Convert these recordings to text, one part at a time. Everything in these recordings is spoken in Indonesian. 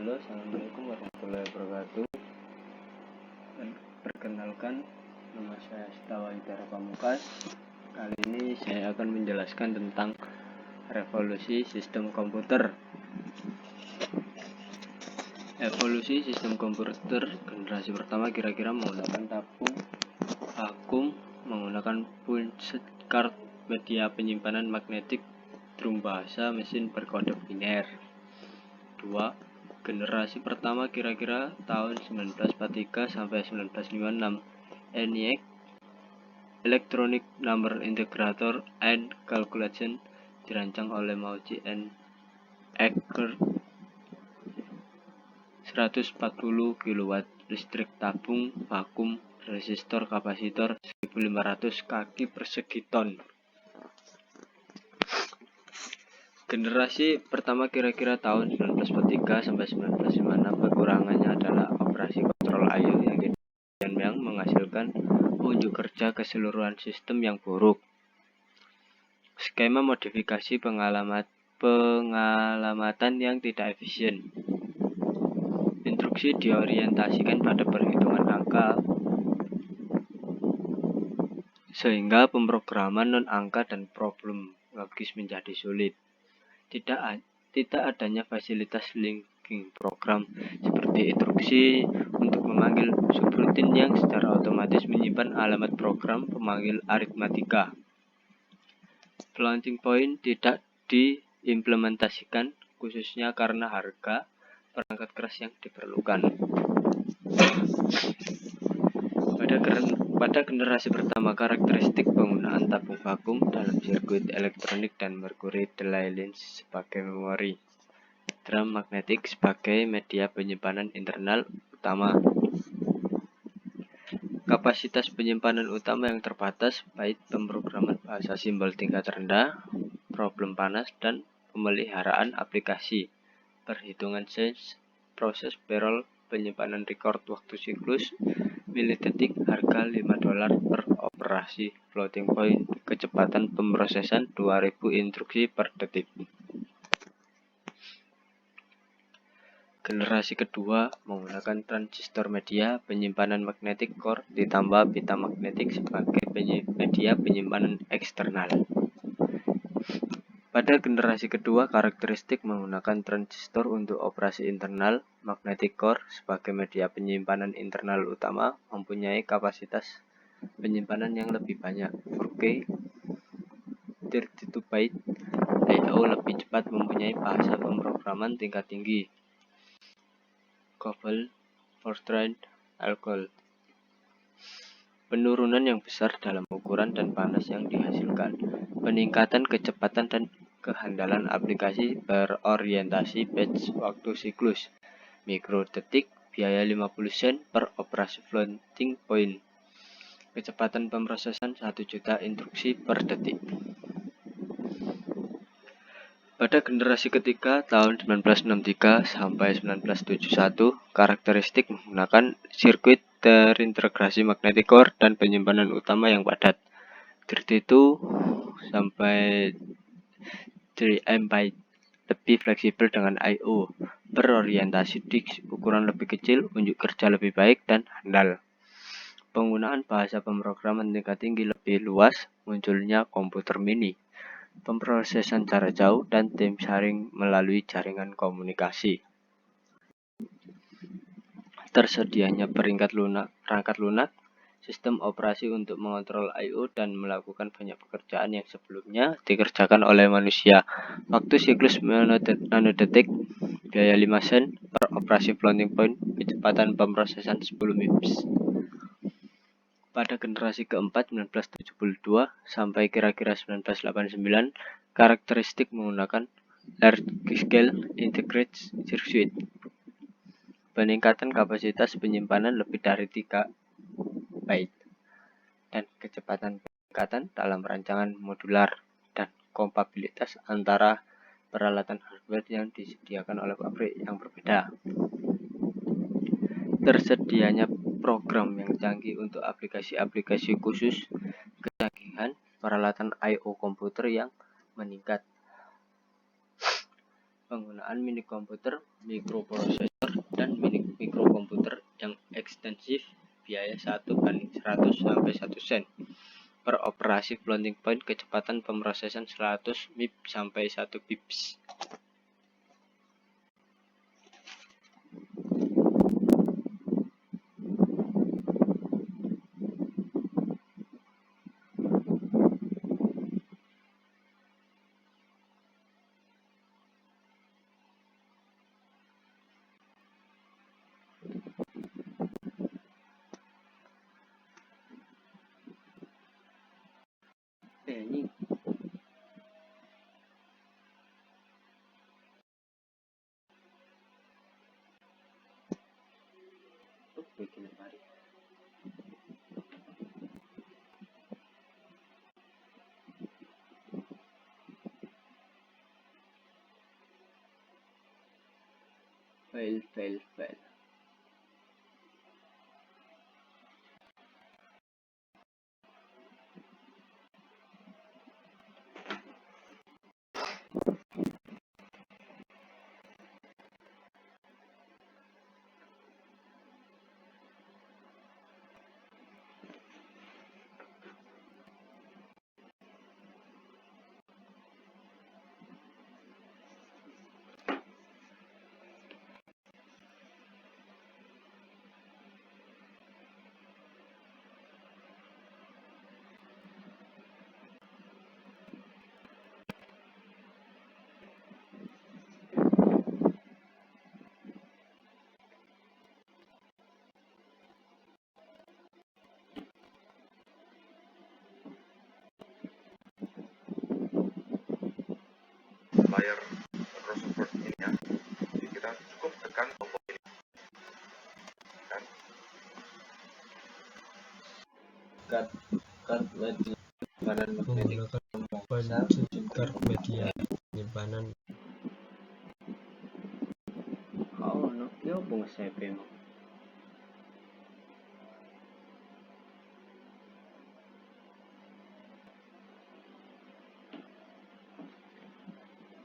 Halo, assalamualaikum warahmatullahi wabarakatuh. Perkenalkan, nama saya Setawa Hidayah Pamungkas. Kali ini saya akan menjelaskan tentang revolusi sistem komputer. Evolusi sistem komputer generasi pertama kira-kira menggunakan tabung vakum, menggunakan punch card, media penyimpanan magnetik, drum bahasa, mesin berkode biner. 2. Generasi pertama kira-kira tahun 1943 sampai 1956. ENIAC, Electronic Number Integrator and Calculation, dirancang oleh Mauchi and Eckert. 140 kW, listrik tabung vakum, resistor kapasitor 1500 kaki persegi ton. Generasi pertama kira-kira tahun 1943 sampai 1956. Kekurangannya adalah operasi kontrol I/O yang menghasilkan unjuk kerja keseluruhan sistem yang buruk. Skema modifikasi pengalamatan yang tidak efisien. Instruksi diorientasikan pada perhitungan angka sehingga pemrograman non-angka dan problem logis menjadi sulit. Tidak adanya fasilitas linking program seperti instruksi untuk memanggil subrutin yang secara otomatis menyimpan alamat program pemanggil aritmatika. Floating point tidak diimplementasikan khususnya karena harga perangkat keras yang diperlukan. Pada generasi pertama, karakteristik penggunaan tabung vakum dalam sirkuit elektronik dan mercury delay lines sebagai memori, drum magnetik sebagai media penyimpanan internal utama. Kapasitas penyimpanan utama yang terbatas, baik pemrograman bahasa simbol tingkat rendah, problem panas, dan pemeliharaan aplikasi, perhitungan change, proses payroll, penyimpanan record waktu siklus, milidetik, harga $5 per operasi, floating point, kecepatan pemrosesan 2000 instruksi per detik. Generasi kedua menggunakan transistor media penyimpanan magnetic core ditambah pita magnetik sebagai media penyimpanan eksternal. Pada generasi kedua, karakteristik menggunakan transistor untuk operasi internal, magnetic core sebagai media penyimpanan internal utama, mempunyai kapasitas penyimpanan yang lebih banyak, 4K, 32 byte, I/O lebih cepat, mempunyai bahasa pemrograman tingkat tinggi, COBOL, Fortran, Algol. Penurunan yang besar dalam ukuran dan panas yang dihasilkan, peningkatan kecepatan dan kehandalan aplikasi berorientasi batch waktu siklus, mikrodetik, biaya 50 sen per operasi floating point, kecepatan pemrosesan 1 juta instruksi per detik. Pada generasi ketiga tahun 1963 sampai 1971, karakteristik menggunakan sirkuit terintegrasi magnetic core dan penyimpanan utama yang padat, 32 sampai 3 MB, lebih fleksibel dengan I/O, berorientasi disk, ukuran lebih kecil, unjuk kerja lebih baik dan handal. Penggunaan bahasa pemrograman tingkat tinggi lebih luas, munculnya komputer mini, pemrosesan jarak jauh, dan tim sharing melalui jaringan komunikasi. Tersedianya perangkat lunak, sistem operasi untuk mengontrol I/O dan melakukan banyak pekerjaan yang sebelumnya dikerjakan oleh manusia. Waktu siklus nanodetik, biaya 5 sen per operasi floating point, kecepatan pemrosesan 10 MIPS. Pada generasi keempat 1972 sampai kira-kira 1989, karakteristik menggunakan large scale integrated circuit, peningkatan kapasitas penyimpanan lebih dari 3 byte, dan kecepatan peningkatan dalam rancangan modular dan kompatibilitas antara peralatan hardware yang disediakan oleh pabrik yang berbeda. Tersedianya program yang canggih untuk aplikasi-aplikasi khusus, kecanggihan peralatan I/O komputer yang meningkat. penggunaan minikomputer, mikroprosesor, dan mikrokomputer yang ekstensif biaya 1:100 sampai 1 sen per operasi. Floating point kecepatan pemrosesan 100 MIP sampai 1 bips. Ini bikin mari. File. layar Microsoft ini ya, jadi kita cukup tekan tombol ini kan. Card media penyimpanan magnetik Menggunakan card media penyimpanan. Oh no, yo bung sepe mo.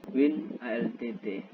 Win ALTT.